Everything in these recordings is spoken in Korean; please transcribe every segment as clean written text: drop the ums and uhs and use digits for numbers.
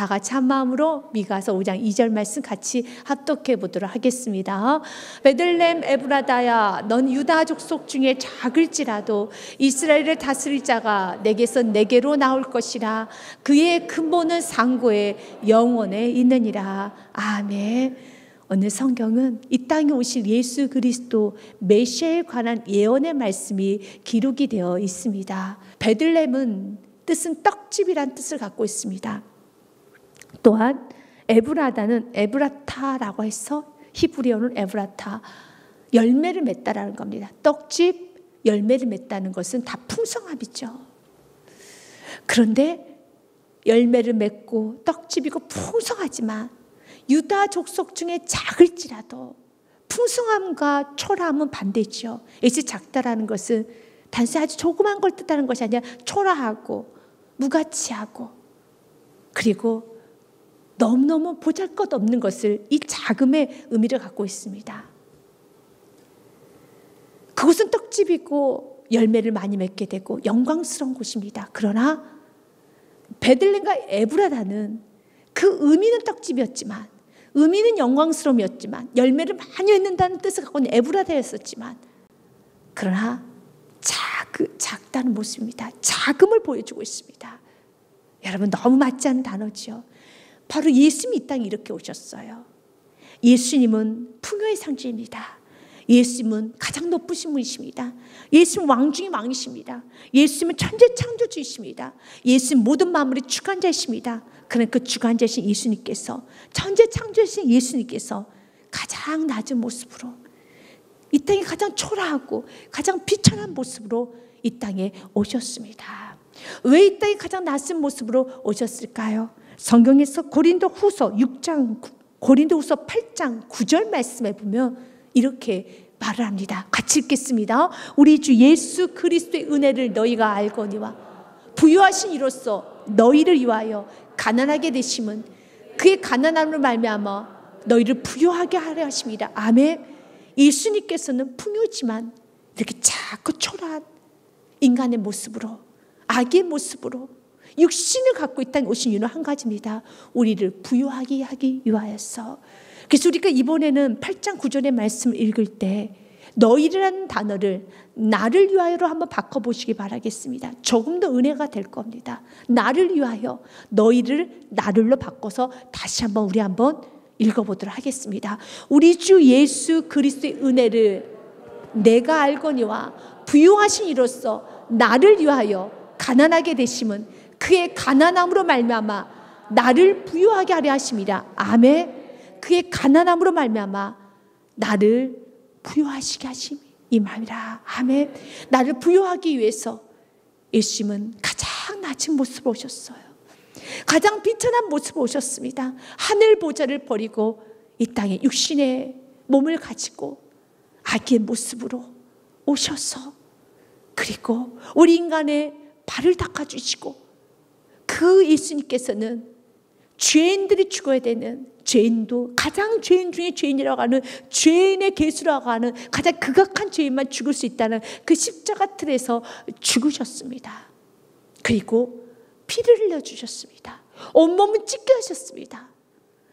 다 같이 한 마음으로 미가서 5장 2절 말씀 같이 합독해 보도록 하겠습니다. 베들레헴 에브라다야, 넌 유다 족속 중에 작을지라도 이스라엘을 다스릴 자가 내게서 내게로 나올 것이라. 그의 근본은 상고에 영원에 있느니라. 아멘. 오늘 성경은 이 땅에 오실 예수 그리스도 메시아에 관한 예언의 말씀이 기록이 되어 있습니다. 베들레헴은 뜻은 떡집이란 뜻을 갖고 있습니다. 또한 에브라다는 에브라타라고 해서 히브리어는 에브라타, 열매를 맺다라는 겁니다. 떡집, 열매를 맺다는 것은 다 풍성함이죠. 그런데 열매를 맺고 떡집이고 풍성하지만 유다 족속 중에 작을지라도 풍성함과 초라함은 반대죠. 이제 작다라는 것은 단순히 아주 조그만 걸 뜻하는 것이 아니라 초라하고 무가치하고 그리고 너무너무 보잘것없는 것을 이 작음의 의미를 갖고 있습니다. 그곳은 떡집이고 열매를 많이 맺게 되고 영광스러운 곳입니다. 그러나 베들레헴과 에브라다는 그 의미는 떡집이었지만, 의미는 영광스러움이었지만, 열매를 많이 맺는다는 뜻을 갖고 있는 에브라다였었지만, 그러나 작다는 모습입니다. 작음을 보여주고 있습니다. 여러분, 너무 맞지 않은 단어죠. 바로 예수님이 이 땅에 이렇게 오셨어요. 예수님은 풍요의 상징입니다. 예수님은 가장 높으신 분이십니다. 예수님은 왕 중의 왕이십니다. 예수님은 천재 창조주이십니다. 예수님 모든 만물의 주관자이십니다. 그러나 그 주관자이신 예수님께서, 천재 창조주이신 예수님께서 가장 낮은 모습으로, 이 땅에 가장 초라하고 가장 비천한 모습으로 이 땅에 오셨습니다. 왜 이 땅에 가장 낮은 모습으로 오셨을까요? 성경에서 고린도후서 8장 9절 말씀에 보면 이렇게 말을 합니다. 같이 읽겠습니다. 우리 주 예수 그리스도의 은혜를 너희가 알거니와 부유하신 이로써 너희를 위하여 가난하게 되심은 그의 가난함으로 말미암아 너희를 부유하게 하려 하십니다. 아멘. 예수님께서는 풍요지만 이렇게 작고 초라한 인간의 모습으로, 아기의 모습으로 육신을 갖고 이 땅에 오신 이유는 한 가지입니다. 우리를 부유하게 하기 위하여서. 그래서 우리가 이번에는 8장 9절의 말씀을 읽을 때 너희라는 단어를 나를 위하여로 한번 바꿔보시기 바라겠습니다. 조금 더 은혜가 될 겁니다. 나를 위하여, 너희를 나를로 바꿔서 다시 우리 한번 읽어보도록 하겠습니다. 우리 주 예수 그리스도의 은혜를 내가 알거니와 부유하신 이로써 나를 위하여 가난하게 되심은 그의 가난함으로 말미암아 나를 부유하게 하려 하심이라. 아멘. 그의 가난함으로 말미암아 나를 부유하시게 하심, 이 말이라. 아멘. 나를 부유하기 위해서 예수님은 가장 낮은 모습으로 오셨어요. 가장 비천한 모습으로 오셨습니다. 하늘 보좌를 버리고 이 땅에 육신의 몸을 가지고 아기의 모습으로 오셔서, 그리고 우리 인간의 발을 닦아주시고, 그 예수님께서는 죄인들이 죽어야 되는, 죄인도 가장 죄인 중에 죄인이라고 하는, 죄인의 개수라고 하는 가장 극악한 죄인만 죽을 수 있다는 그 십자가 틀에서 죽으셨습니다. 그리고 피를 흘려주셨습니다. 온몸을 찢게 하셨습니다.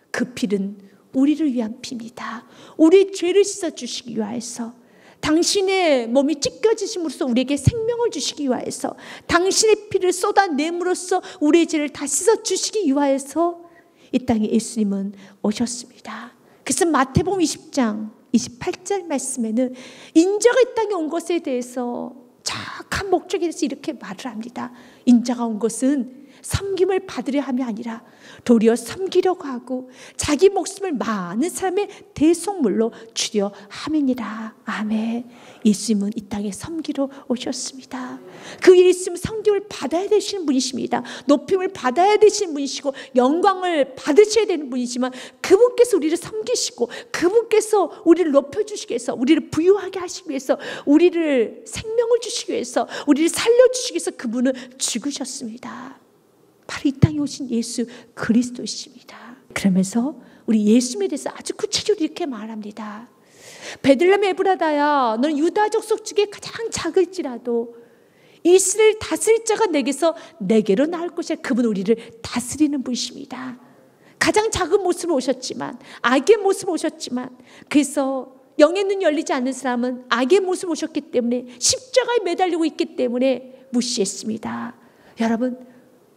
그 피는 우리를 위한 피입니다. 우리의 죄를 씻어주시기 위하여서, 당신의 몸이 찢겨지심으로써 우리에게 생명을 주시기 위하여서, 당신의 피를 쏟아냄으로써 우리의 죄를 다 씻어주시기 위하여서 이 땅에 예수님은 오셨습니다. 그래서 마태복음 20장 28절 말씀에는 인자가 이 땅에 온 것에 대해서 정확한 목적에 대해서 이렇게 말을 합니다. 인자가 온 것은 섬김을 받으려 함이 아니라 도리어 섬기려고 하고 자기 목숨을 많은 사람의 대속물로 주려 함이니라. 아멘. 예수님은 이 땅에 섬기러 오셨습니다. 그 예수님은 섬김을 받아야 되시는 분이십니다. 높임을 받아야 되시는 분이시고 영광을 받으셔야 되는 분이지만, 그분께서 우리를 섬기시고 그분께서 우리를 높여주시기 위해서, 우리를 부유하게 하시기 위해서, 우리를 생명을 주시기 위해서, 우리를 살려주시기 위해서 그분은 죽으셨습니다. 바로 이 땅에 오신 예수 그리스도이십니다. 그러면서 우리 예수님에 대해서 아주 구체적으로 이렇게 말합니다. 베들레헴 에브라다야, 너는 유다 족속 중에 가장 작을지라도 이스라엘 다스릴 자가 내게로 나올 것이야. 그분은 우리를 다스리는 분이십니다. 가장 작은 모습으로 오셨지만, 악의 모습으로 오셨지만, 그래서 영의 눈이 열리지 않는 사람은 악의 모습으로 오셨기 때문에, 십자가에 매달리고 있기 때문에 무시했습니다. 여러분,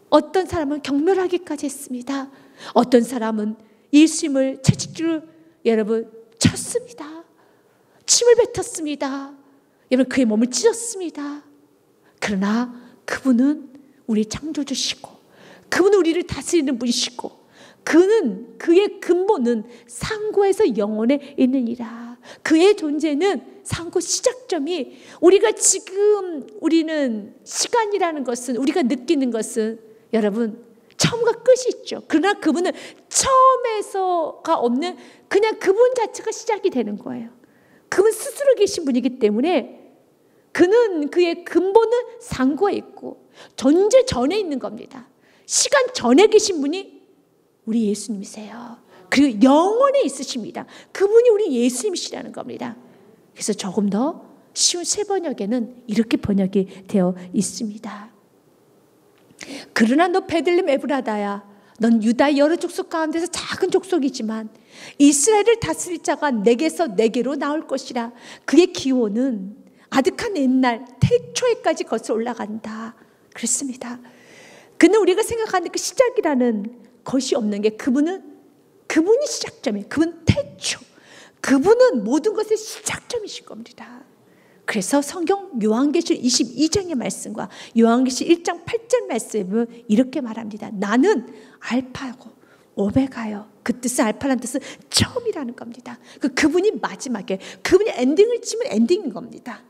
어떤 사람은 경멸하기까지 했습니다. 어떤 사람은 예수님을 채찍질로 여러분 쳤습니다. 침을 뱉었습니다. 여러분, 그의 몸을 찢었습니다. 그러나 그분은 우리 창조주시고, 그분은 우리를 다스리는 분이시고, 그의 근본은 상고에서 영원에 있느니라. 그의 존재는 상고 시작점이, 우리가 지금 우리는 시간이라는 것은, 우리가 느끼는 것은 여러분 처음과 끝이 있죠. 그러나 그분은 처음에서가 없는, 그냥 그분 자체가 시작이 되는 거예요. 그분 스스로 계신 분이기 때문에 그의 근본은 상고에 있고 존재 전에 있는 겁니다. 시간 전에 계신 분이 우리 예수님이세요. 그리고 영원에 있으십니다. 그분이 우리 예수님이시라는 겁니다. 그래서 조금 더 쉬운 새 번역에는 이렇게 번역이 되어 있습니다. 그러나 너 베들레헴 에브라다야, 넌 유다의 여러 족속 가운데서 작은 족속이지만 이스라엘을 다스릴 자가 내게로 나올 것이라. 그의 기호는 아득한 옛날 태초에까지 거슬러 올라간다. 그렇습니다. 그는 우리가 생각하는 그 시작이라는 것이 없는 게, 그분이 시작점이에요. 그분 태초, 그분은 모든 것의 시작점이신 겁니다. 그래서 성경 요한계시록 22장의 말씀과 요한계시록 1장 8절 말씀에 보면 이렇게 말합니다. 나는 알파고 오메가요. 그 뜻은, 알파라는 뜻은 처음이라는 겁니다. 그분이 마지막에, 그분이 엔딩을 치면 엔딩인 겁니다.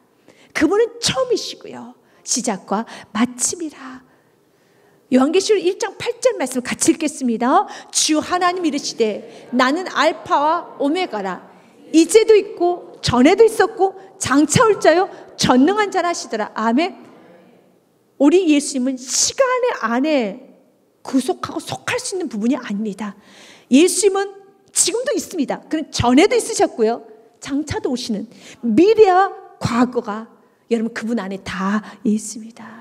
그분은 처음이시고요, 시작과 마침이라. 요한계시록 1장 8절 말씀 같이 읽겠습니다. 주 하나님 이르시되 나는 알파와 오메가라. 이제도 있고 전에도 있었고 장차 올 자요 전능한 자라 하시더라. 아멘. 우리 예수님은 시간 안에 구속하고 속할 수 있는 부분이 아닙니다. 예수님은 지금도 있습니다. 그는 전에도 있으셨고요, 장차도 오시는, 미래와 과거가 여러분 그분 안에 다 있습니다.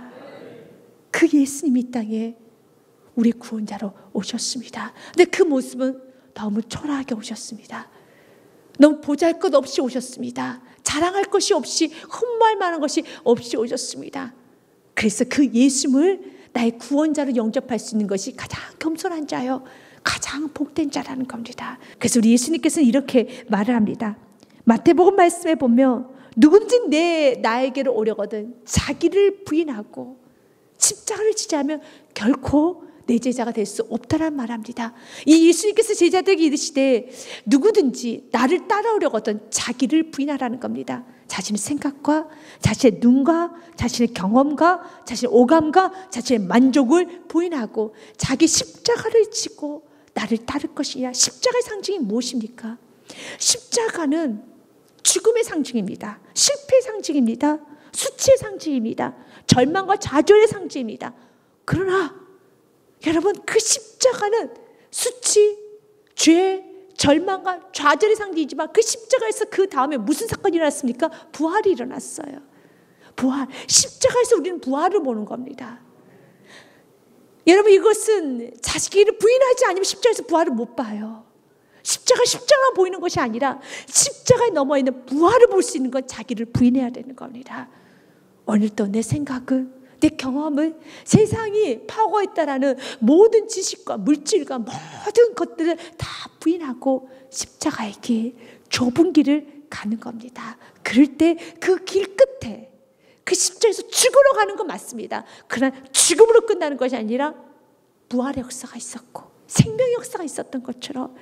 그 예수님이 이 땅에 우리 구원자로 오셨습니다. 근데 그 모습은 너무 초라하게 오셨습니다. 너무 보잘것 없이 오셨습니다. 자랑할 것이 없이, 흠모할 만한 것이 없이 오셨습니다. 그래서 그 예수님을 나의 구원자로 영접할 수 있는 것이 가장 겸손한 자요, 가장 복된 자라는 겁니다. 그래서 우리 예수님께서는 이렇게 말을 합니다. 마태복음 말씀에 보면 누구든지 나에게로 오려거든 자기를 부인하고 십자가를 지지 않으면 결코 내 제자가 될 수 없다란 말합니다. 이 예수님께서 제자들에게 이르시되 누구든지 나를 따라오려거든 자기를 부인하라는 겁니다. 자신의 생각과 자신의 눈과 자신의 경험과 자신의 오감과 자신의 만족을 부인하고 자기 십자가를 지고 나를 따를 것이냐. 십자가의 상징이 무엇입니까? 십자가는 죽음의 상징입니다. 실패의 상징입니다. 수치의 상징입니다. 절망과 좌절의 상징입니다. 그러나 여러분, 그 십자가는 수치, 죄, 절망과 좌절의 상징이지만 그 십자가에서 그 다음에 무슨 사건이 일어났습니까? 부활이 일어났어요. 부활. 십자가에서 우리는 부활을 보는 겁니다. 여러분, 이것은 자기를 부인하지 않으면 십자가에서 부활을 못 봐요. 십자가만 보이는 것이 아니라 십자가에 넘어 있는 부활을 볼 수 있는 건 자기를 부인해야 되는 겁니다. 오늘도 내 생각을, 내 경험을, 세상이 파고 있다라는 모든 지식과 물질과 모든 것들을 다 부인하고 십자가의 길, 좁은 길을 가는 겁니다. 그럴 때 그 길 끝에 그 십자가에서 죽으러 가는 건 맞습니다. 그러나 죽음으로 끝나는 것이 아니라 부활의 역사가 있었고 생명의 역사가 있었던 것처럼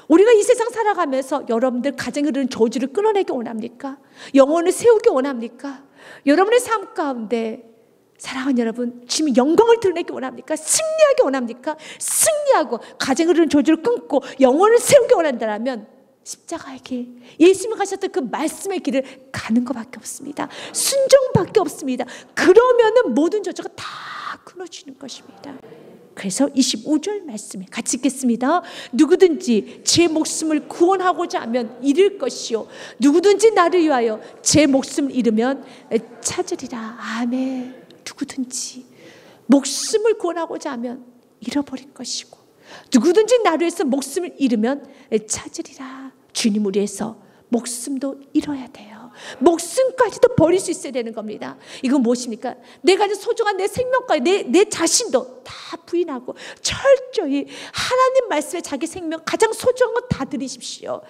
우리가 이 세상 살아가면서 여러분들 가정에 흐르는 저주를 끊어내기 원합니까? 영혼을 세우기 원합니까? 여러분의 삶 가운데 사랑하는 여러분, 지금 영광을 드러내기 원합니까? 승리하기 원합니까? 승리하고 가정에 흐르는 저주를 끊고 영혼을 세우기 원한다면 십자가의 길, 예수님이 가셨던 그 말씀의 길을 가는 것밖에 없습니다. 순종밖에 없습니다. 그러면은 모든 저주가 다 끊어지는 것입니다. 그래서 25절 말씀에 같이 읽겠습니다. 누구든지 제 목숨을 구원하고자 하면 잃을 것이요 누구든지 나를 위하여 제 목숨을 잃으면 찾으리라. 아멘. 누구든지 목숨을 구원하고자 하면 잃어버릴 것이고 누구든지 나를 위해서 목숨을 잃으면 찾으리라. 주님 우리 위해서 목숨도 잃어야 돼요. 목숨까지도 버릴 수 있어야 되는 겁니다. 이건 무엇입니까? 내가 가진 소중한 내 생명까지 내 자신도 다 부인하고 철저히 하나님 말씀에 자기 생명 가장 소중한 것 다 드리십시오.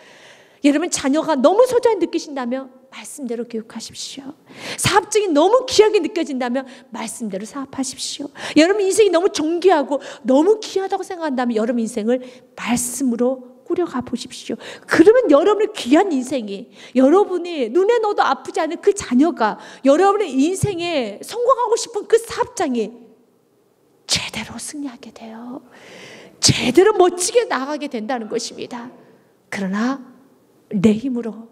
여러분 자녀가 너무 소중하게 느끼신다면 말씀대로 교육하십시오. 사업적인 너무 귀하게 느껴진다면 말씀대로 사업하십시오. 여러분 인생이 너무 존귀하고 너무 귀하다고 생각한다면 여러분 인생을 말씀으로 꾸려가 보십시오. 그러면 여러분의 귀한 인생이 여러분이 눈에 넣어도 아프지 않은 그 자녀가 여러분의 인생에 성공하고 싶은 그 사업장이 제대로 승리하게 돼요. 제대로 멋지게 나가게 된다는 것입니다. 그러나 내 힘으로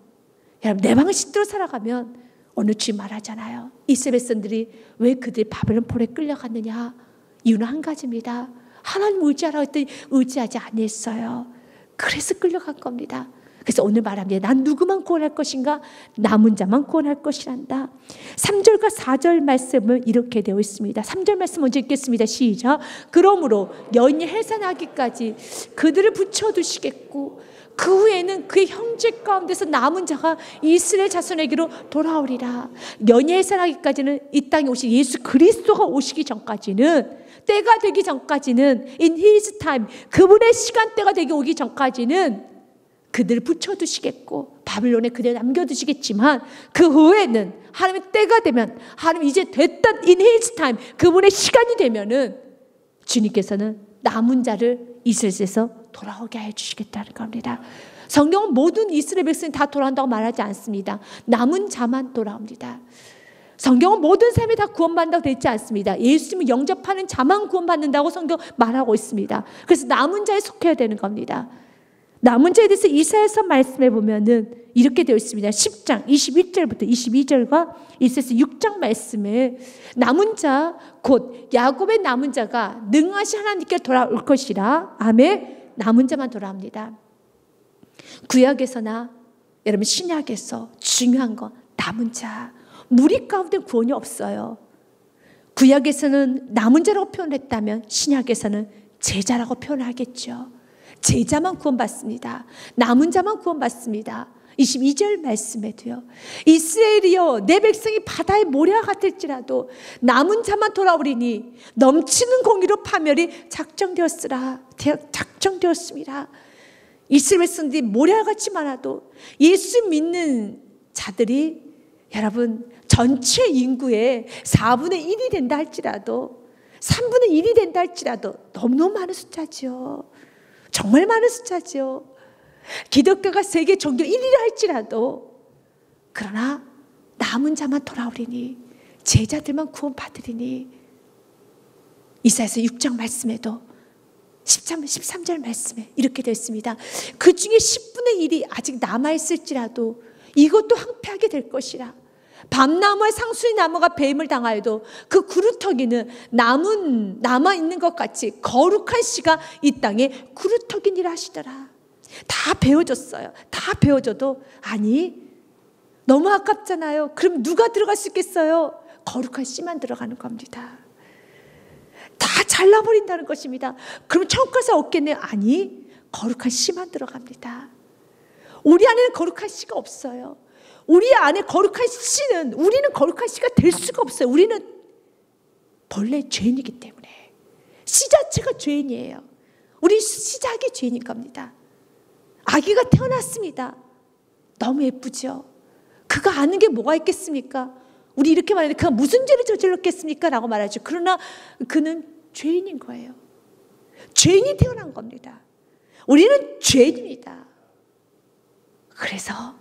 여러분 내 방식대로 살아가면 어느 주님 말하잖아요. 이스라엘 백성들이 왜 그들이 바벨론 포로에 끌려갔느냐? 이유는 한 가지입니다. 하나님 의지하라고 했더니 의지하지 아니했어요. 그래서 끌려간 겁니다. 그래서 오늘 말합니다. 난 누구만 구원할 것인가? 남은 자만 구원할 것이란다. 3절과 4절 말씀은 이렇게 되어 있습니다. 3절 말씀 먼저 읽겠습니다. 시작. 그러므로 여인이 해산하기까지 그들을 붙여두시겠고 그 후에는 그의 형제 가운데서 남은 자가 이스라엘 자손에게로 돌아오리라. 여인이 해산하기까지는 이 땅에 오신 예수 그리스도가 오시기 전까지는, 때가 되기 전까지는, in his time, 그분의 시간대가 되기 오기 전까지는 그들을 붙여두시겠고 바빌론에 그대로 남겨두시겠지만 그 후에는 하나님의 때가 되면, 하나님 이제 됐다, in his time, 그분의 시간이 되면은 주님께서는 남은 자를 이스라엘에서 돌아오게 해 주시겠다는 겁니다. 성경은 모든 이스라엘 백성이 다 돌아온다고 말하지 않습니다. 남은 자만 돌아옵니다. 성경은 모든 사람이 다 구원받는다고 되어 있지 않습니다. 예수님을 영접하는 자만 구원받는다고 성경 말하고 있습니다. 그래서 남은 자에 속해야 되는 겁니다. 남은 자에 대해서 이사야서 말씀해 보면은 이렇게 되어 있습니다. 10장 21절부터 22절과 이사야서 6장 말씀에 남은 자 곧 야곱의 남은 자가 능하신 하나님께 돌아올 것이라. 아멘. 남은 자만 돌아옵니다. 구약에서나 여러분 신약에서 중요한 건 남은 자. 무리 가운데 구원이 없어요. 구약에서는 남은 자라고 표현했다면 신약에서는 제자라고 표현하겠죠. 제자만 구원받습니다. 남은 자만 구원받습니다. 22절 말씀에도요. 이스라엘이여 내 백성이 바다의 모래와 같을지라도 남은 자만 돌아오리니 넘치는 공의로 파멸이 작정되었습니다. 이스라엘 백성들이 모래와 같이 많아도 예수 믿는 자들이 여러분 전체 인구의 4분의 1이 된다 할지라도 3분의 1이 된다 할지라도 너무너무 많은 숫자죠. 정말 많은 숫자죠. 기독교가 세계 종교 1위라 할지라도 그러나 남은 자만 돌아오리니 제자들만 구원받으리니 이사야서 6장 말씀에도 13절 말씀에 이렇게 되어 있습니다. 그 중에 10분의 1이 아직 남아있을지라도 이것도 황폐하게 될 것이라. 밤나무와 상수리 나무가 배임을 당하여도 그 구루터기는 남아있는 것 같이 거룩한 씨가 이 땅에 구루터기니라 하시더라. 다 베어졌어요. 다 베어져도 아니 너무 아깝잖아요. 그럼 누가 들어갈 수 있겠어요? 거룩한 씨만 들어가는 겁니다. 다 잘라버린다는 것입니다. 그럼 천국 가서 없겠네요. 아니 거룩한 씨만 들어갑니다. 우리 안에는 거룩한 씨가 없어요. 우리 안에 거룩한 씨는, 우리는 거룩한 씨가 될 수가 없어요. 우리는 본래 죄인이기 때문에. 씨 자체가 죄인이에요. 우리 시작이 죄인인 겁니다. 아기가 태어났습니다. 너무 예쁘죠? 그가 아는 게 뭐가 있겠습니까? 우리 이렇게 말하는데 그가 무슨 죄를 저질렀겠습니까? 라고 말하죠. 그러나 그는 죄인인 거예요. 죄인이 태어난 겁니다. 우리는 죄인입니다. 그래서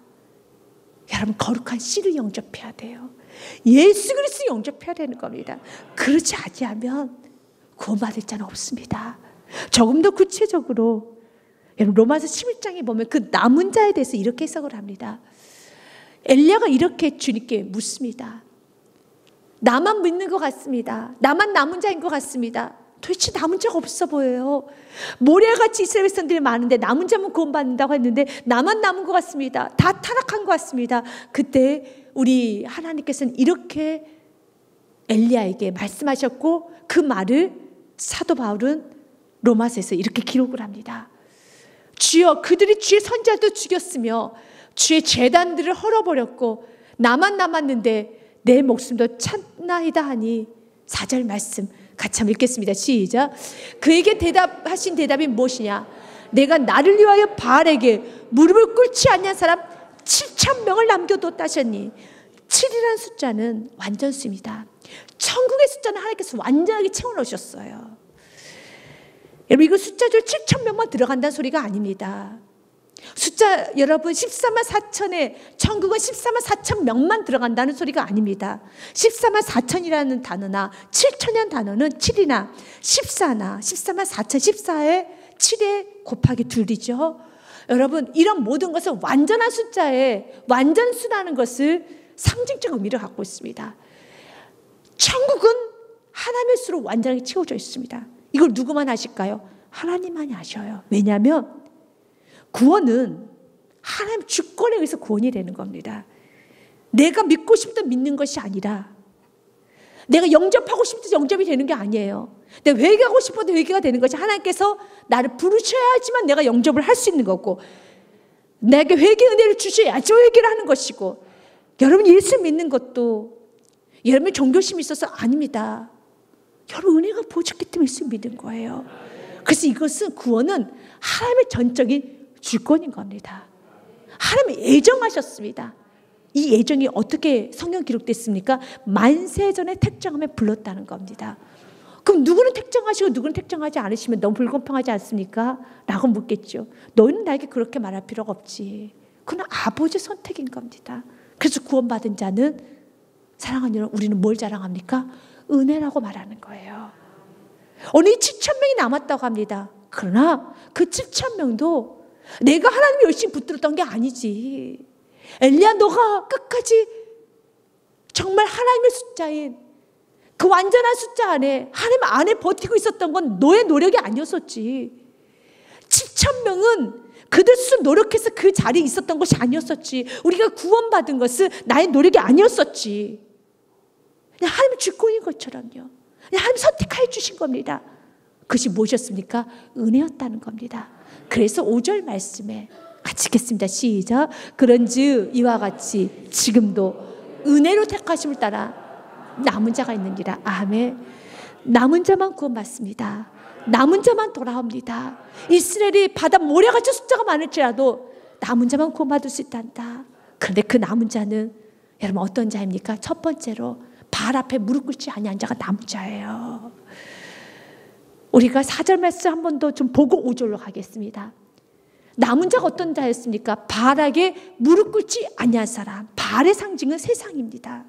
여러분 거룩한 씨를 영접해야 돼요. 예수 그리스도 영접해야 되는 겁니다. 그렇지 아니하면 구원받을 자는 없습니다. 조금 더 구체적으로 여러분 로마서 11장에 보면 그 남은 자에 대해서 이렇게 해석을 합니다. 엘리야가 이렇게 주님께 묻습니다. 나만 믿는 것 같습니다. 나만 남은 자인 것 같습니다. 도대체 남은 자가 없어 보여요. 모래같이 이스라엘 백성들이 많은데 남은 자만 구원받는다고 했는데 나만 남은 것 같습니다. 다 타락한 것 같습니다. 그때 우리 하나님께서는 이렇게 엘리야에게 말씀하셨고 그 말을 사도 바울은 로마서에서 이렇게 기록을 합니다. 주여, 그들이 주의 선지자도 죽였으며 주의 제단들을 헐어버렸고 나만 남았는데 내 목숨도 찾나이다 하니 4절 말씀 같이 한번 읽겠습니다. 시작. 그에게 대답하신 대답이 무엇이냐? 내가 나를 위하여 바알에게 무릎을 꿇지 않는 사람 7,000명을 남겨뒀다 하셨니? 7이라는 숫자는 완전수입니다. 천국의 숫자는 하나님께서 완전하게 채워넣으셨어요. 여러분, 이거 숫자줄 7,000명만 들어간다는 소리가 아닙니다. 숫자 여러분 14만 4천에 천국은 14만 4천 명만 들어간다는 소리가 아닙니다. 14만 4천이라는 단어나 7천이라는 단어는 7이나 14나 14만 4천 14에 7에 곱하기 2이죠. 여러분, 이런 모든 것은 완전한 숫자에 완전수라는 것을 상징적 의미를 갖고 있습니다. 천국은 하나님의 수로 완전하게 채워져 있습니다. 이걸 누구만 아실까요? 하나님만이 아셔요. 왜냐하면 구원은 하나님 주권에 의해서 구원이 되는 겁니다. 내가 믿고 싶다 믿는 것이 아니라, 내가 영접하고 싶다 영접이 되는 게 아니에요. 내가 회개하고 싶어도 회개가 되는 것이, 하나님께서 나를 부르셔야지만 내가 영접을 할 수 있는 거고, 내게 회개 은혜를 주셔야지 회개를 하는 것이고, 여러분 예수 믿는 것도 여러분의 종교심이 있어서 아닙니다. 여러분 은혜가 부어졌기 때문에 예수 믿는 거예요. 그래서 이것은, 구원은 하나님의 전적인 주권인 겁니다. 하나님이 애정하셨습니다. 이 애정이 어떻게 성경 기록됐습니까? 만세전에 택정함에 불렀다는 겁니다. 그럼 누구는 택정하시고 누구는 택정하지 않으시면 너무 불공평하지 않습니까? 라고 묻겠죠. 너희는 나에게 그렇게 말할 필요가 없지. 그건 아버지 선택인 겁니다. 그래서 구원받은 자는, 사랑하는 여러분, 우리는 뭘 자랑합니까? 은혜라고 말하는 거예요. 오늘 7,000명이 남았다고 합니다. 그러나 그 7,000명도 내가 하나님을 열심히 붙들었던 게 아니지. 엘리야, 너가 끝까지 정말 하나님의 숫자인 그 완전한 숫자 안에, 하나님 안에 버티고 있었던 건 너의 노력이 아니었었지. 7,000명은 그들 스스로 노력해서 그 자리에 있었던 것이 아니었었지. 우리가 구원받은 것은 나의 노력이 아니었었지. 그냥 하나님의 주권인 것처럼요. 그냥 하나님 선택하여 주신 겁니다. 그것이 무엇이었습니까? 은혜였다는 겁니다. 그래서 5절 말씀에 같이 읽겠습니다. 시작. 그런즉 이와 같이 지금도 은혜로 택하심을 따라 남은 자가 있느니라. 아멘. 남은 자만 구원받습니다. 남은 자만 돌아옵니다. 이스라엘이 바다 모래같이 숫자가 많을지라도 남은 자만 구원받을 수 있단다. 그런데 그 남은 자는 여러분 어떤 자입니까? 첫 번째로 발 앞에 무릎 꿇지 아니한 자가 남은 자예요. 우리가 4절 말씀 한 번 더 좀 보고 5절로 가겠습니다. 남은 자가 어떤 자였습니까? 바알에게 무릎 꿇지 아니한 사람. 바알의 상징은 세상입니다.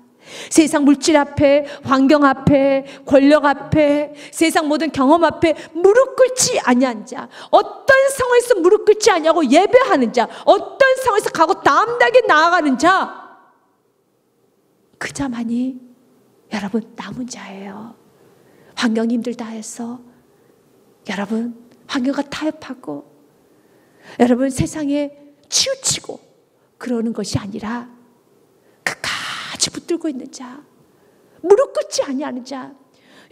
세상 물질 앞에, 환경 앞에, 권력 앞에, 세상 모든 경험 앞에 무릎 꿇지 아니한 자, 어떤 상황에서 무릎 꿇지 아니하고 예배하는 자, 어떤 상황에서 가고 다음 단계 나아가는 자, 그 자만이 여러분 남은 자예요. 환경이 힘들다 해서 여러분 환경과 타협하고 여러분 세상에 치우치고 그러는 것이 아니라 끝까지 붙들고 있는 자, 무릎 꿇지 아니하는 자.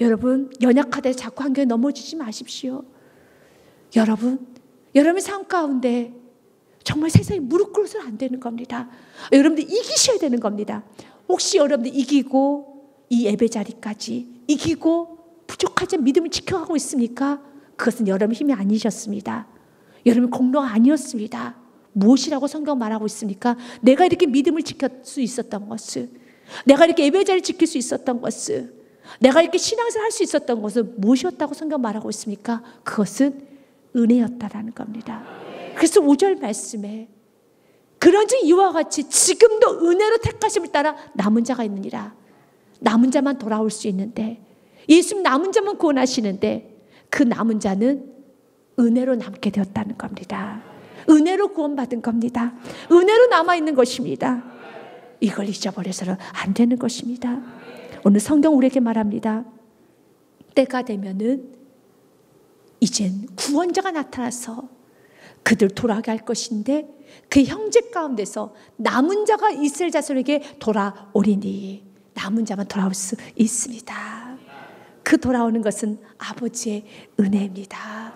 여러분 연약하다 자꾸 환경에 넘어지지 마십시오. 여러분의 삶 가운데 정말 세상에 무릎 꿇어서는 안 되는 겁니다. 여러분들 이기셔야 되는 겁니다. 혹시 여러분들 이기고 이 예배 자리까지 이기고 부족하지 믿음을 지켜가고 있습니까? 그것은 여러분 힘이 아니셨습니다. 여러분 공로가 아니었습니다. 무엇이라고 성경 말하고 있습니까? 내가 이렇게 믿음을 지킬 수 있었던 것을, 내가 이렇게 예배 자리를 지킬 수 있었던 것을, 내가 이렇게 신앙생활 할 수 있었던 것은 무엇이었다고 성경 말하고 있습니까? 그것은 은혜였다라는 겁니다. 그래서 5절 말씀에 그런즉 이와 같이 지금도 은혜로 택하심을 따라 남은 자가 있느니라. 남은 자만 돌아올 수 있는데, 예수님 남은 자만 구원하시는데 그 남은 자는 은혜로 남게 되었다는 겁니다. 은혜로 구원받은 겁니다. 은혜로 남아있는 것입니다. 이걸 잊어버려서는 안 되는 것입니다. 오늘 성경 우리에게 말합니다. 때가 되면은 이젠 구원자가 나타나서 그들 돌아가게 할 것인데 그 형제 가운데서 남은 자가 이스라엘 자손에게 돌아오리니. 남은 자만 돌아올 수 있습니다. 그 돌아오는 것은 아버지의 은혜입니다.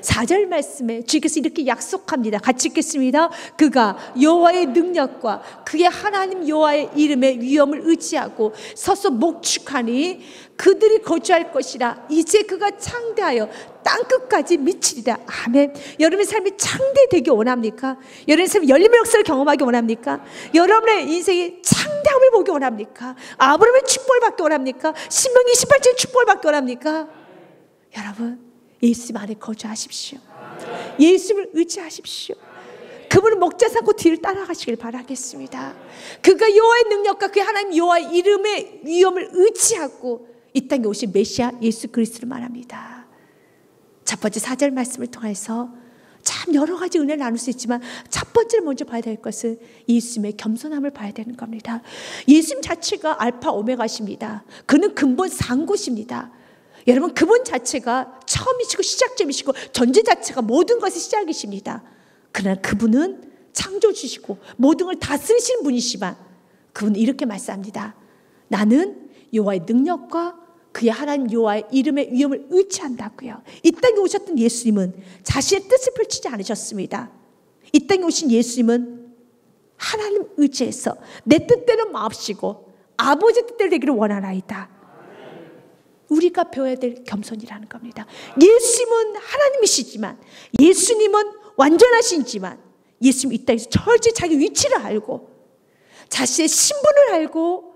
4절 말씀에 주께서 이렇게 약속합니다. 같이 읽겠습니다. 그가 여호와의 능력과 그의 하나님 여호와의 이름의 위엄을 의지하고 서서 목축하니 그들이 거주할 것이라. 이제 그가 창대하여 땅끝까지 미치리라. 아멘. 여러분의 삶이 창대되기 원합니까? 여러분의 삶이 열림의 역사를 경험하기 원합니까? 여러분의 인생이 창대함을 보기 원합니까? 아브라함의 축복을 받기 원합니까? 신명기 28절의 축복을 받기 원합니까? 여러분, 예수님 안에 거주하십시오. 예수님을 의지하십시오. 그분을 목자 삼고 뒤를 따라가시길 바라겠습니다. 그가 여호와의 능력과 그의 하나님 여호와의 이름의 위엄을 의지하고 이 땅에 오신 메시아 예수 그리스도를 말합니다. 첫 번째 4절 말씀을 통해서 참 여러 가지 은혜를 나눌 수 있지만 첫 번째로 먼저 봐야 될 것은 예수님의 겸손함을 봐야 되는 겁니다. 예수님 자체가 알파 오메가십니다. 그는 근본 상고십니다. 여러분, 그분 자체가 처음이시고 시작점이시고 존재 자체가 모든 것의 시작이십니다. 그러나 그분은 창조주시고 모든 걸 다스리시는 분이시지만 그분은 이렇게 말씀합니다. 나는 여호와의 능력과 그의 하나님 여호와의 이름의 위엄을 의지한다고요. 이 땅에 오셨던 예수님은 자신의 뜻을 펼치지 않으셨습니다. 이 땅에 오신 예수님은 하나님 의지해서 내 뜻대로 마옵시고 아버지 뜻대로 되기를 원하나이다. 우리가 배워야 될 겸손이라는 겁니다. 예수님은 하나님이시지만, 예수님은 완전하시지만, 예수님 이 땅에서 철저히 자기 위치를 알고 자신의 신분을 알고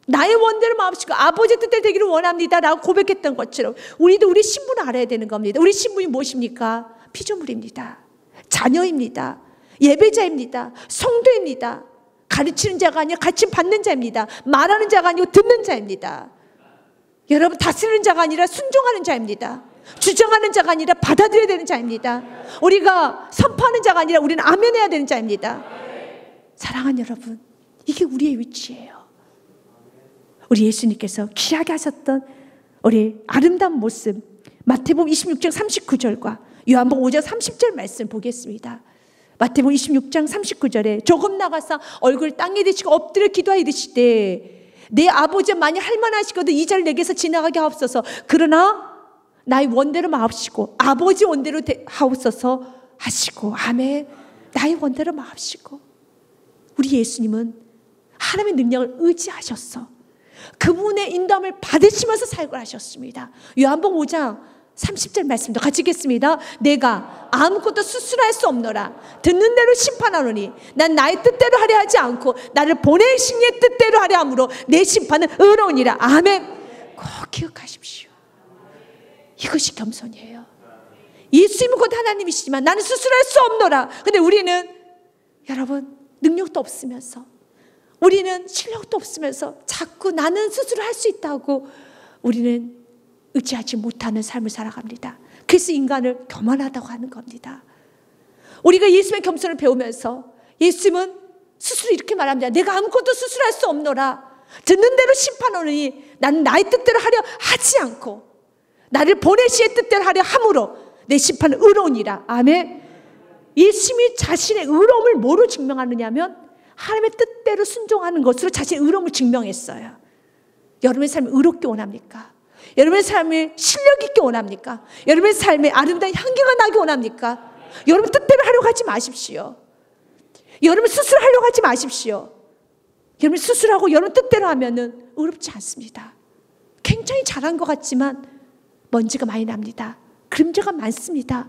나의 원대로 마음씨고 아버지의 뜻대로 되기를 원합니다 라고 고백했던 것처럼 우리도 우리 신분을 알아야 되는 겁니다. 우리 신분이 무엇입니까? 피조물입니다. 자녀입니다. 예배자입니다. 성도입니다. 가르치는 자가 아니라 가르침 받는 자입니다. 말하는 자가 아니고 듣는 자입니다. 여러분, 다스리는 자가 아니라 순종하는 자입니다. 주장하는 자가 아니라 받아들여야 되는 자입니다. 우리가 선포하는 자가 아니라 우리는 아멘해야 되는 자입니다. 사랑하는 여러분, 이게 우리의 위치예요. 우리 예수님께서 귀하게 하셨던 우리 아름다운 모습, 마태복음 26장 39절과 요한복음 5장 30절 말씀 보겠습니다. 마태복음 26장 39절에 조금 나가서 얼굴 땅에 대시고 엎드려 기도하여 이르시되 내 아버지 만일 할만하시거든 이 자를 내게서 지나가게 하옵소서. 그러나 나의 원대로 마옵시고 아버지 원대로 하옵소서 하시고. 아멘. 나의 원대로 마옵시고. 우리 예수님은 하나님의 능력을 의지하셨어. 그분의 인도함을 받으시면서 사역을 하셨습니다. 요한복음 5장 30절 말씀도 같이 읽겠습니다. 내가 아무것도 스스로 할 수 없노라. 듣는 대로 심판하노니 난 나의 뜻대로 하려 하지 않고 나를 보내신 이의 뜻대로 하려 함으로 내 심판은 의로우니라. 아멘. 꼭 기억하십시오. 이것이 겸손이에요. 예수님은 곧 하나님이시지만 나는 스스로 할 수 없노라. 근데 우리는 여러분 능력도 없으면서 우리는 실력도 없으면서 자꾸 나는 스스로 할 수 있다고 우리는 의지하지 못하는 삶을 살아갑니다. 그래서 인간을 교만하다고 하는 겁니다. 우리가 예수님의 겸손을 배우면서 예수님은 스스로 이렇게 말합니다. 내가 아무것도 스스로 할 수 없노라. 듣는 대로 심판하노니 나는 나의 뜻대로 하려 하지 않고 나를 보내시의 뜻대로 하려 함으로 내 심판은 의로우니라. 아멘. 예수님이 자신의 의로움을 뭐로 증명하느냐면 하나님의 뜻대로 순종하는 것으로 자신의 의로움을 증명했어요. 여러분의 삶을 의롭게 원합니까? 여러분의 삶을 실력 있게 원합니까? 여러분의 삶에 아름다운 향기가 나기 원합니까? 여러분 뜻대로 하려고 하지 마십시오. 여러분 스스로 하려고 하지 마십시오. 여러분 스스로하고 여러분 뜻대로 하면은 의롭지 않습니다. 굉장히 잘한 것 같지만 먼지가 많이 납니다. 그림자가 많습니다.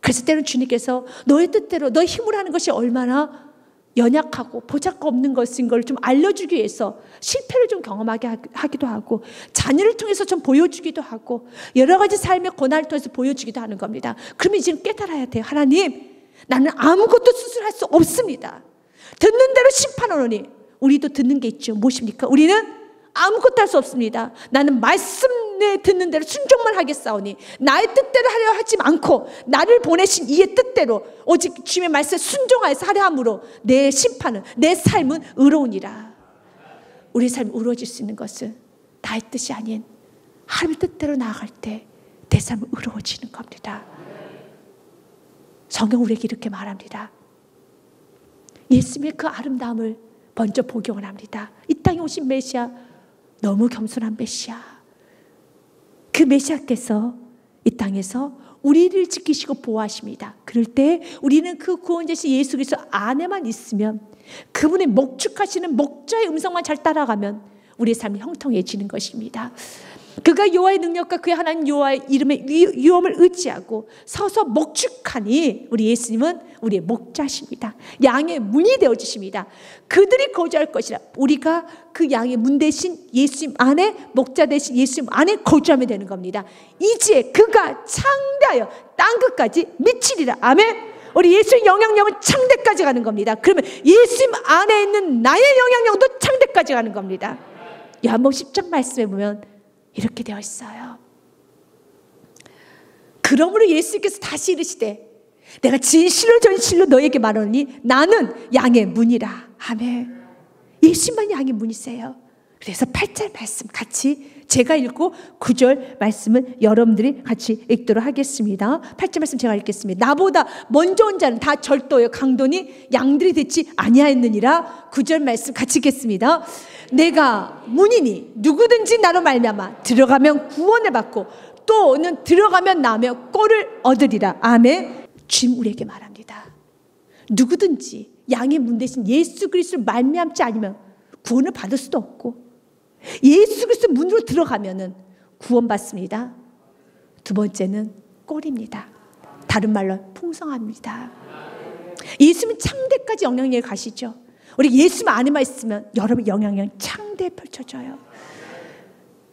그래서 때로는 주님께서 너의 뜻대로 너의 힘으로 하는 것이 얼마나 연약하고 보잘것없는 것인 걸 좀 알려주기 위해서 실패를 좀 경험하게 하기도 하고 자녀를 통해서 좀 보여주기도 하고 여러 가지 삶의 고난을 통해서 보여주기도 하는 겁니다. 그러면 이제는 깨달아야 돼요. 하나님, 나는 아무것도 스스로 할 수 없습니다. 듣는 대로 심판하노니. 우리도 듣는 게 있죠. 무엇입니까? 우리는 아무것도 할 수 없습니다. 나는 말씀에 듣는 대로 순종만 하겠사오니 나의 뜻대로 하려 하지 않고 나를 보내신 이의 뜻대로 오직 주님의 말씀에 순종하여서 하려 함으로 내 심판은 내 삶은 의로우니라. 우리 삶이 의로워질 수 있는 것은 나의 뜻이 아닌 하나님의 뜻대로 나아갈 때 내 삶은 의로워지는 겁니다. 성경 우리에게 이렇게 말합니다. 예수님의 그 아름다움을 먼저 복용을 합니다. 이 땅에 오신 메시아, 너무 겸손한 메시아. 그 메시아께서 이 땅에서 우리를 지키시고 보호하십니다. 그럴 때 우리는 그 구원자신 예수 그리스도 안에만 있으면, 그분의 목축하시는 목자의 음성만 잘 따라가면 우리의 삶이 형통해지는 것입니다. 그가 여호와의 능력과 그의 하나님 여호와의 이름의 위엄을 의지하고 서서 목축하니 우리 예수님은 우리의 목자십니다. 양의 문이 되어주십니다. 그들이 거주할 것이라. 우리가 그 양의 문 대신 예수님 안에, 목자 대신 예수님 안에 거주하면 되는 겁니다. 이제 그가 창대하여 땅끝까지 미치리라. 아멘. 우리 예수의 영향력은 창대까지 가는 겁니다. 그러면 예수님 안에 있는 나의 영향력도 창대까지 가는 겁니다. 요한복음 10장 말씀에 보면 이렇게 되어 있어요. 그러므로 예수께서 다시 이르시되 내가 진실로 전실로 너에게 말하노니 나는 양의 문이라. 아멘. 예수님만 양의 문이세요. 그래서 8절 말씀 같이 제가 읽고 9절 말씀을 여러분들이 같이 읽도록 하겠습니다. 8절 말씀 제가 읽겠습니다. 나보다 먼저 온 자는 다 절도요 강도니 양들이 듣지 아니하였느니라. 9절 말씀 같이 읽겠습니다. 내가 문이니 누구든지 나로 말미암아 들어가면 구원을 받고 또는 들어가면 나며 꼴을 얻으리라. 아멘. 주님 우리에게 말합니다. 누구든지 양의 문 대신 예수 그리스도를 말미암지 않으면 구원을 받을 수도 없고, 예수 그리스도 문으로 들어가면은 구원받습니다. 두 번째는 꼴입니다. 다른 말로 풍성합니다. 예수님 창대까지 영향력을 가시죠. 우리 예수 안에만 있으면 여러분 영향력 창대에 펼쳐져요.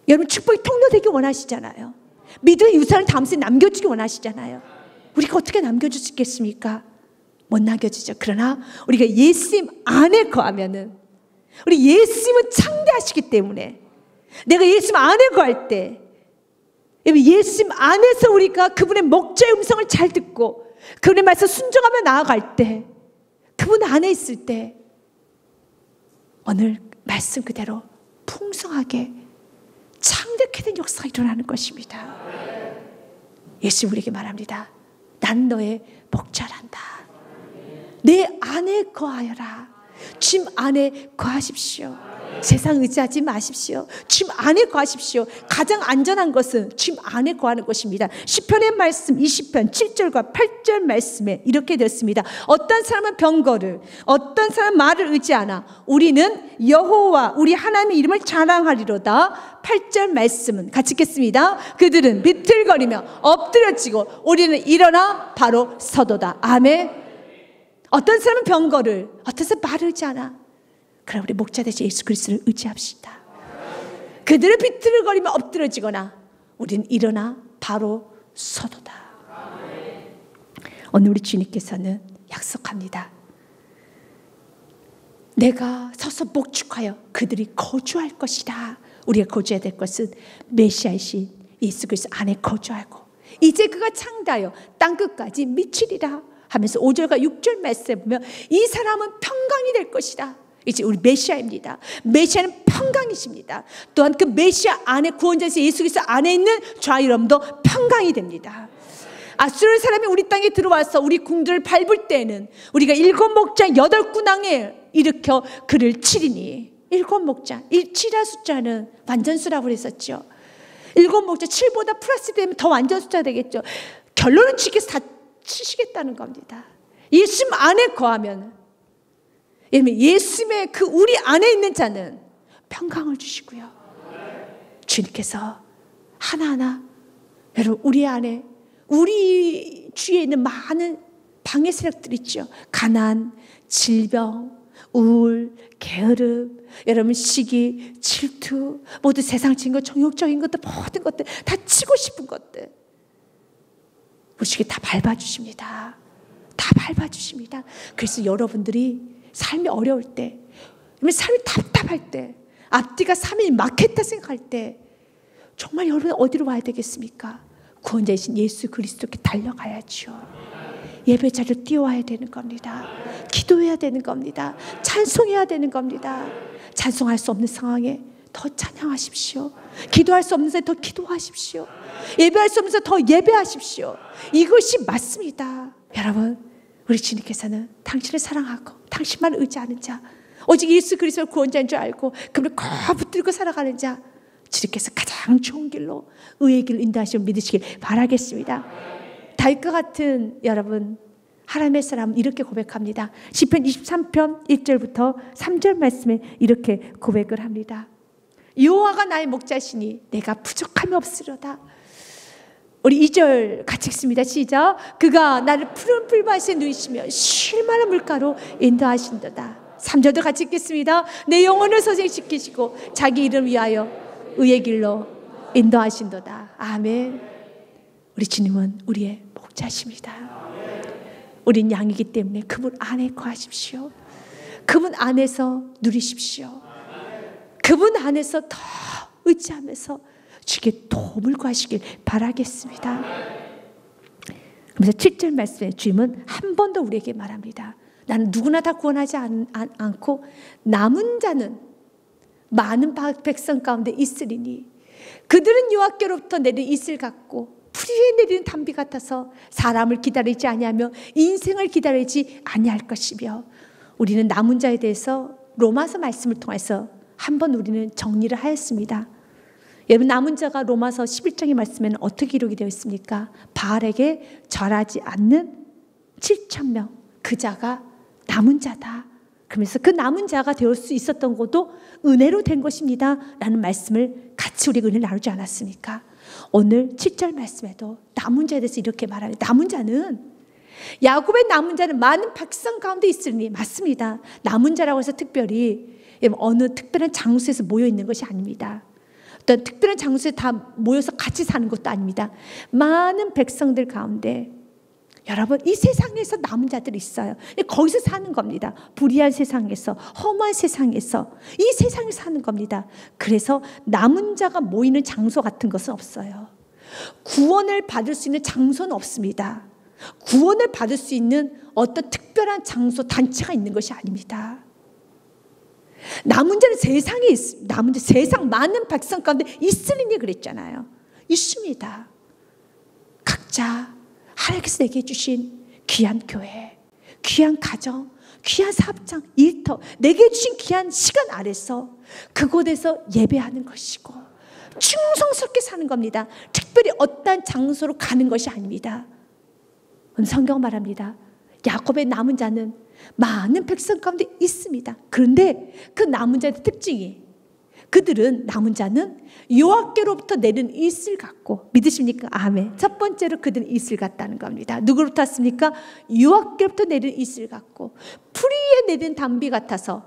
여러분 축복이 통로되기 원하시잖아요. 믿음의 유산을 다음 세대에 남겨주기 원하시잖아요. 우리가 어떻게 남겨줄 수 있겠습니까? 못 남겨주죠. 그러나 우리가 예수님 안에 거하면은, 우리 예수님은 창대하시기 때문에 내가 예수님 안에 거할 때, 예수님 안에서 우리가 그분의 목자의 음성을 잘 듣고 그분의 말씀 순종하며 나아갈 때, 그분 안에 있을 때 오늘 말씀 그대로 풍성하게 창대케 된 역사가 일어나는 것입니다. 예수님 우리에게 말합니다. 난 너의 목자란다. 내 안에 거하여라. 주님 안에 거하십시오. 세상 의지하지 마십시오. 주님 안에 거하십시오. 가장 안전한 것은 주님 안에 거하는 것입니다. 시편의 말씀 20편 7절과 8절 말씀에 이렇게 되었습니다. 어떤 사람은 병거를, 어떤 사람은 말을 의지하나 우리는 여호와 우리 하나님의 이름을 자랑하리로다. 8절 말씀은 같이 읽겠습니다. 그들은 비틀거리며 엎드려지고 우리는 일어나 바로 서도다. 아멘. 어떤 사람은 병거를, 어떤 사람은 말을 의지하나. 그럼 우리 목자 되신 예수 그리스도를 의지합시다. 그들을 비틀거리며 엎드려지거나 우리는 일어나 바로 서도다. 오늘 우리 주님께서는 약속합니다. 내가 서서 목축하여 그들이 거주할 것이다. 우리가 거주해야 될 것은 메시아이신 예수 그리스도 안에 거주하고, 이제 그가 창대하여 땅끝까지 미치리라 하면서 5절과 6절 말씀에 보면 이 사람은 평강이 될 것이다. 이제 우리 메시아입니다. 메시아는 평강이십니다. 또한 그 메시아 안에 구원자이신 예수 그리스도 안에 있는 저와 여러분도 평강이 됩니다. 아수르 사람이 우리 땅에 들어와서 우리 궁들을 밟을 때에는 우리가 7 목자 8 군왕에 일으켜 그를 치리니, 7 목자, 7의 숫자는 완전수라고 그랬었죠. 7 목자 7보다 플러스 되면 더 완전 숫자 되겠죠. 결론은 주께서 다 치시겠다는 겁니다. 예수님 안에 거하면, 예수님의 그 우리 안에 있는 자는 평강을 주시고요. 주님께서 하나하나 여러분 우리 안에, 우리 주위에 있는 많은 방해 세력들 있죠. 가난, 질병, 우울, 게으름, 여러분 시기, 질투, 모두 세상적인 것, 정욕적인 것들, 모든 것들 다 치고 싶은 것들 우리에게 다 밟아주십니다. 다 밟아주십니다. 그래서 여러분들이 삶이 어려울 때, 삶이 답답할 때, 앞뒤가 3일 막혔다 생각할 때 정말 여러분 어디로 와야 되겠습니까? 구원자이신 예수 그리스도께 달려가야죠. 예배 자리로 뛰어와야 되는 겁니다. 기도해야 되는 겁니다. 찬송해야 되는 겁니다. 찬송할 수 없는 상황에 더 찬양하십시오. 기도할 수 없는 상황에 더 기도하십시오. 예배할 수 없는 상황에 더 예배하십시오. 이것이 맞습니다. 여러분 우리 주님께서는 당신을 사랑하고 당신만 의지하는 자, 오직 예수 그리스도를 구원자인 줄 알고 그분을 꼭 붙들고 살아가는 자, 주님께서 가장 좋은 길로 의의 길을 인도하시면 믿으시길 바라겠습니다. 다윗과 같은 여러분, 하나님의 사람은 이렇게 고백합니다. 시편 23편 1절부터 3절 말씀에 이렇게 고백을 합니다. 여호와가 나의 목자시니 내가 부족함이 없으려다. 우리 2절 같이 읽습니다. 시작. 그가 나를 푸른 풀밭에 누이시며 쉴 만한 물가로 인도하신도다. 3절도 같이 읽겠습니다. 내 영혼을 소생시키시고 자기 이름 위하여 의의 길로 인도하신도다. 아멘. 우리 주님은 우리의 목자십니다. 우린 양이기 때문에 그분 안에 거하십시오. 그분 안에서 누리십시오. 그분 안에서 더 의지하면서 주께 도움을 구하시길 바라겠습니다. 그래서 7절 말씀에 주님은 한 번 더 우리에게 말합니다. 나는 누구나 다 구원하지 않고 남은 자는 많은 백성 가운데 있으리니 그들은 여호와께로부터 내린 이슬 같고 풀 위에 내리는 단비 같아서 사람을 기다리지 아니하며 인생을 기다리지 아니할 것이며, 우리는 남은 자에 대해서 로마서 말씀을 통해서 한번 우리는 정리를 하였습니다. 여러분, 남은 자가 로마서 11장의 말씀에는 어떻게 기록이 되어 있습니까? 바알에게 절하지 않는 7,000명, 그 자가 남은 자다. 그러면서 그 남은 자가 되올 수 있었던 것도 은혜로 된 것입니다 라는 말씀을 같이 우리 은혜를 나누지 않았습니까? 오늘 7절 말씀에도 남은 자에 대해서 이렇게 말합니다. 남은 자는, 야곱의 남은 자는 많은 백성 가운데 있으니, 맞습니다. 남은 자라고 해서 특별히 어느 특별한 장소에서 모여 있는 것이 아닙니다. 어떤 특별한 장소에 다 모여서 같이 사는 것도 아닙니다. 많은 백성들 가운데 여러분, 이 세상에서 남은 자들이 있어요. 거기서 사는 겁니다. 불의한 세상에서, 험한 세상에서, 이 세상에서 사는 겁니다. 그래서 남은 자가 모이는 장소 같은 것은 없어요. 구원을 받을 수 있는 장소는 없습니다. 구원을 받을 수 있는 어떤 특별한 장소, 단체가 있는 것이 아닙니다. 남은 자는 세상에 있습니다. 남은 자, 세상 많은 백성 가운데 있으리니 그랬잖아요. 있습니다. 각자 하나님께서 내게 주신 귀한 교회, 귀한 가정, 귀한 사업장, 일터, 내게 주신 귀한 시간 아래서 그곳에서 예배하는 것이고 충성스럽게 사는 겁니다. 특별히 어떤 장소로 가는 것이 아닙니다. 성경 말합니다. 야곱의 남은 자는 많은 백성 가운데 있습니다. 그런데 그 남은 자의 특징이, 그들은, 남은 자는 여호와께로부터 내린 이슬 같고, 믿으십니까? 아멘. 첫 번째로 그들은 이슬 같다는 겁니다. 누구로부터 왔습니까? 여호와께로부터 내린 이슬 같고 풀 위에 내린 단비 같아서,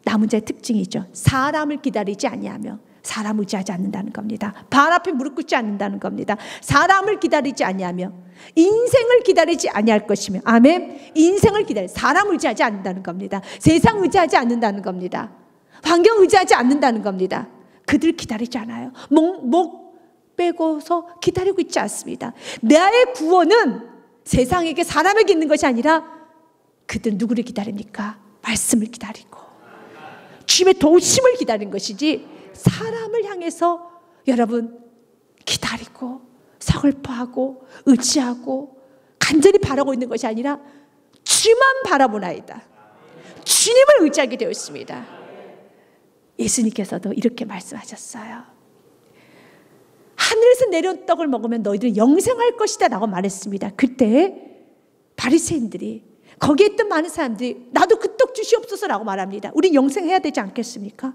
남은 자의 특징이죠. 사람을 기다리지 아니하며 사람을 의지하지 않는다는 겁니다. 발 앞에 무릎 꿇지 않는다는 겁니다. 사람을 기다리지 아니하며 인생을 기다리지 아니할 것이며, 아멘. 인생을 기다리, 사람을 의지하지 않는다는 겁니다. 세상 의지하지 않는다는 겁니다. 환경 의지하지 않는다는 겁니다. 그들 기다리지 않아요. 목 빼고서 기다리고 있지 않습니다. 나의 구원은 세상에게, 사람에게 있는 것이 아니라 그들 누구를 기다립니까? 말씀을 기다리고 주님의 도우심을 기다리는 것이지, 사람을 향해서 여러분 기다리고 서글퍼하고 의지하고 간절히 바라고 있는 것이 아니라 주만 바라보나이다. 주님을 의지하게 되어 있습니다. 예수님께서도 이렇게 말씀하셨어요. 하늘에서 내려온 떡을 먹으면 너희들은 영생할 것이다 라고 말했습니다. 그때 바리새인들이, 거기에 있던 많은 사람들이 나도 그 떡 주시옵소서 라고 말합니다. 우리 영생해야 되지 않겠습니까?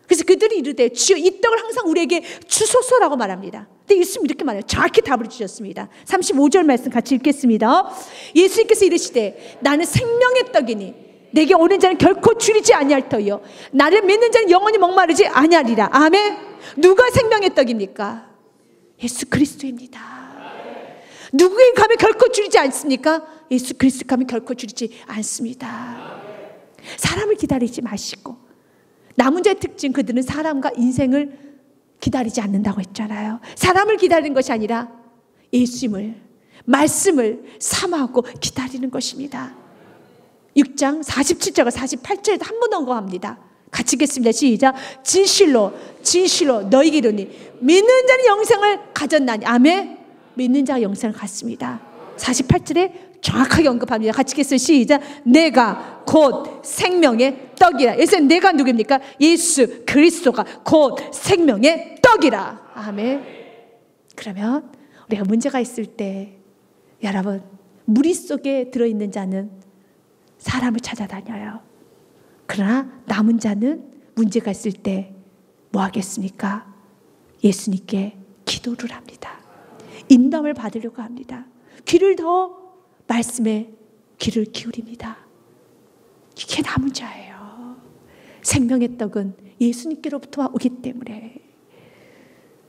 그래서 그들이 이르되 주여 이 떡을 항상 우리에게 주소서라고 말합니다. 근데 예수님 이렇게 말해요. 정확히 답을 주셨습니다. 35절 말씀 같이 읽겠습니다. 예수님께서 이르시되 나는 생명의 떡이니 내게 오는 자는 결코 줄이지 아니할 터이요 나를 믿는 자는 영원히 목마르지 아니하리라. 아멘. 누가 생명의 떡입니까? 예수 그리스도입니다. 누구에게 가면 결코 줄이지 않습니까? 예수 그리스도 가면 결코 줄이지 않습니다. 사람을 기다리지 마시고, 남은 자의 특징, 그들은 사람과 인생을 기다리지 않는다고 했잖아요. 사람을 기다리는 것이 아니라 예수님을, 말씀을 사모하고 기다리는 것입니다. 6장 47절과 48절에도 한 번 언급합니다. 같이 읽겠습니다. 시작. 진실로 진실로 너희에게 이르노니 믿는 자는 영생을 가졌나니. 아멘. 믿는 자가 영생을 갖습니다. 48절에 정확하게 언급합니다. 같이 읽겠어요. 시작. 내가 곧 생명의 떡이라. 예수님, 내가 누구입니까? 예수 그리스도가 곧 생명의 떡이라. 아멘. 그러면 우리가 문제가 있을 때, 여러분, 무리 속에 들어있는 자는 사람을 찾아다녀요. 그러나 남은 자는 문제가 있을 때 뭐 하겠습니까? 예수님께 기도를 합니다. 인도함을 받으려고 합니다. 귀를 더 말씀에 귀를 기울입니다. 이게 남은 자예요. 생명의 떡은 예수님께로부터 오기 때문에,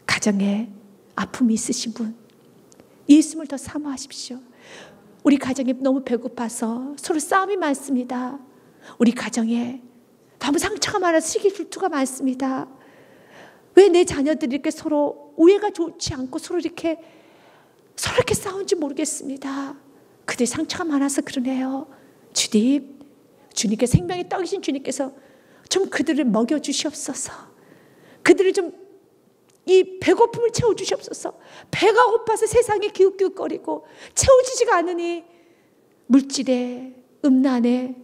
가정에 아픔이 있으신 분, 예수님을 더 사모하십시오. 우리 가정이 너무 배고파서 서로 싸움이 많습니다. 우리 가정에 너무 상처가 많아서 시기 질투가 많습니다. 왜 내 자녀들이 이렇게 서로 우애가 좋지 않고 서로 이렇게 싸운지 모르겠습니다. 그들 상처가 많아서 그러네요. 주님, 주님께 생명의 떡이신 주님께서 좀 그들을 먹여주시옵소서. 그들을 좀 이 배고픔을 채워주시옵소서. 배가 고파서 세상에 기웃기웃거리고 채워지지가 않으니 물질에, 음란에,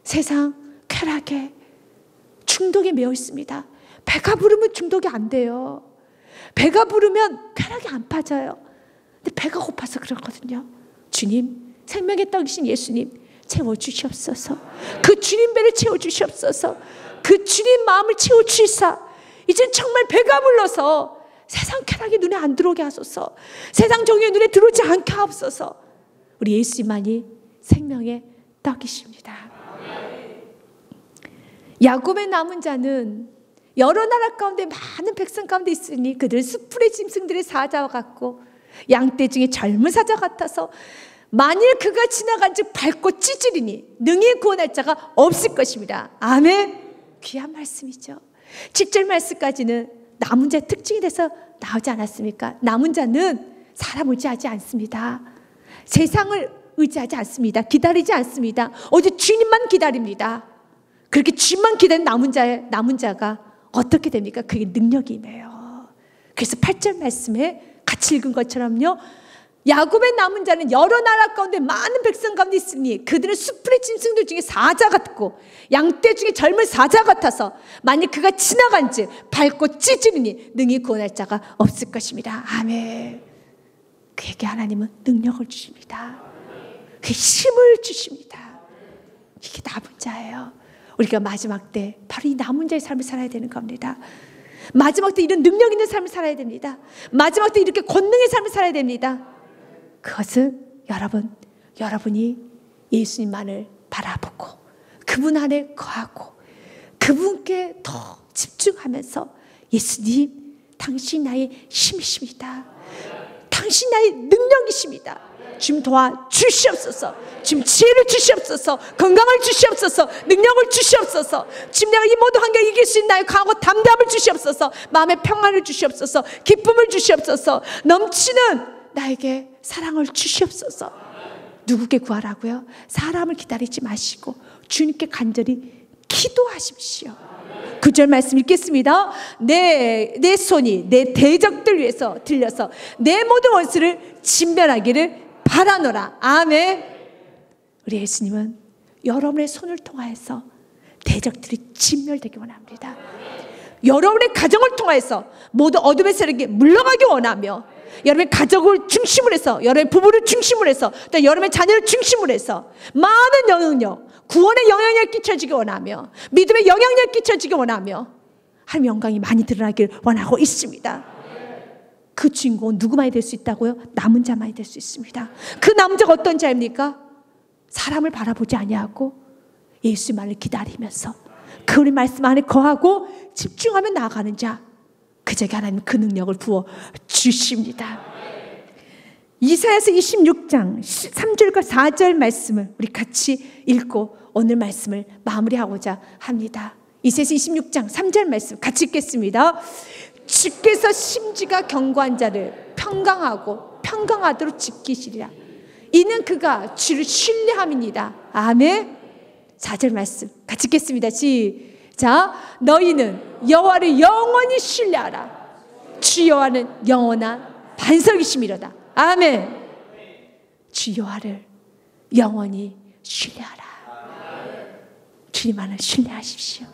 세상 쾌락에, 중독에 매여 있습니다. 배가 부르면 중독이 안 돼요. 배가 부르면 쾌락이 안 빠져요. 근데 배가 고파서 그렇거든요. 주님, 생명의 떡이신 예수님, 채워주시옵소서. 그 주님 배를 채워주시옵소서. 그 주님 마음을 채워주시사 이젠 정말 배가 불러서 세상 쾌락이 눈에 안 들어오게 하소서. 세상 정욕이 눈에 들어오지 않게 하옵소서. 우리 예수님만이 생명의 떡이십니다. 야곱의 남은 자는 여러 나라 가운데 많은 백성 가운데 있으니 그들은 수풀의 짐승들의 사자와 같고 양떼 중에 젊은 사자 같아서 만일 그가 지나간 즉 밟고 찢으리니 능히 구원할 자가 없을 것입니다. 아멘. 귀한 말씀이죠. 7절 말씀까지는 남은 자의 특징이 돼서 나오지 않았습니까? 남은 자는 사람 의지하지 않습니다. 세상을 의지하지 않습니다. 기다리지 않습니다. 오직 주님만 기다립니다. 그렇게 주님만 기다리는 남은 자가 어떻게 됩니까? 그게 능력이 임해요. 그래서 8절 말씀에 같이 읽은 것처럼요, 야곱의 남은 자는 여러 나라 가운데 많은 백성 가운데 있으니 그들은 수풀의 짐승들 중에 사자 같고 양떼 중에 젊은 사자 같아서 만일 그가 지나간즉 밟고 찢으리니 능히 구원할 자가 없을 것입니다. 아멘. 그에게 하나님은 능력을 주십니다. 그 힘을 주십니다. 이게 남은 자예요. 우리가 마지막 때 바로 이 남은 자의 삶을 살아야 되는 겁니다. 마지막 때 이런 능력 있는 삶을 살아야 됩니다. 마지막 때 이렇게 권능의 삶을 살아야 됩니다. 그것은 여러분이 예수님만을 바라보고 그분 안에 거하고 그분께 더 집중하면서, 예수님, 당신 나의 힘이십니다. 당신 나의 능력이십니다. 주님 도와주시옵소서. 주님 지혜를 주시옵소서. 건강을 주시옵소서. 능력을 주시옵소서. 주님, 내가 이 모든 환경을 이길 수 있는 나의 강하고 담대함을 주시옵소서. 마음의 평안을 주시옵소서. 기쁨을 주시옵소서. 넘치는 나에게 사랑을 주시옵소서. 누구께 구하라고요? 사람을 기다리지 마시고 주님께 간절히 기도하십시오. 9절 말씀 읽겠습니다. 내 손이 내 대적들 위해서 들려서 내 모든 원수를 진멸하기를 바라노라. 아멘. 우리 예수님은 여러분의 손을 통하여서 대적들이 진멸되기 원합니다. 여러분의 가정을 통해서 모두 어둠의 세력에 물러가기 원하며, 여러분의 가족을 중심으로 해서, 여러분의 부부를 중심으로 해서, 또 여러분의 자녀를 중심으로 해서 많은 영향력, 구원의 영향력을 끼쳐주기 원하며, 믿음의 영향력을 끼쳐주기 원하며 하나님의 영광이 많이 드러나길 원하고 있습니다. 그 주인공은 누구만이 될 수 있다고요? 남은 자만이 될 수 있습니다. 그 남은 자가 어떤 자입니까? 사람을 바라보지 아니하고 예수만을 기다리면서 그분의 말씀 안에 거하고 집중하며 나아가는 자, 그에게 하나님 그 능력을 부어 주십니다. 이사야서 26장 3절과 4절 말씀을 우리 같이 읽고 오늘 말씀을 마무리하고자 합니다. 이사야서 26장 3절 말씀 같이 읽겠습니다. 주께서 심지가 견고한 자를 평강하도록 지키시리라. 이는 그가 주를 신뢰함이니이다. 아멘. 4절 말씀 같이 읽겠습니다. 시작. 너희는 여호와를 영원히 신뢰하라. 주 여호와는 영원한 반석이심이로다. 아멘. 주 여호와를 영원히 신뢰하라. 주님 안을 신뢰하십시오.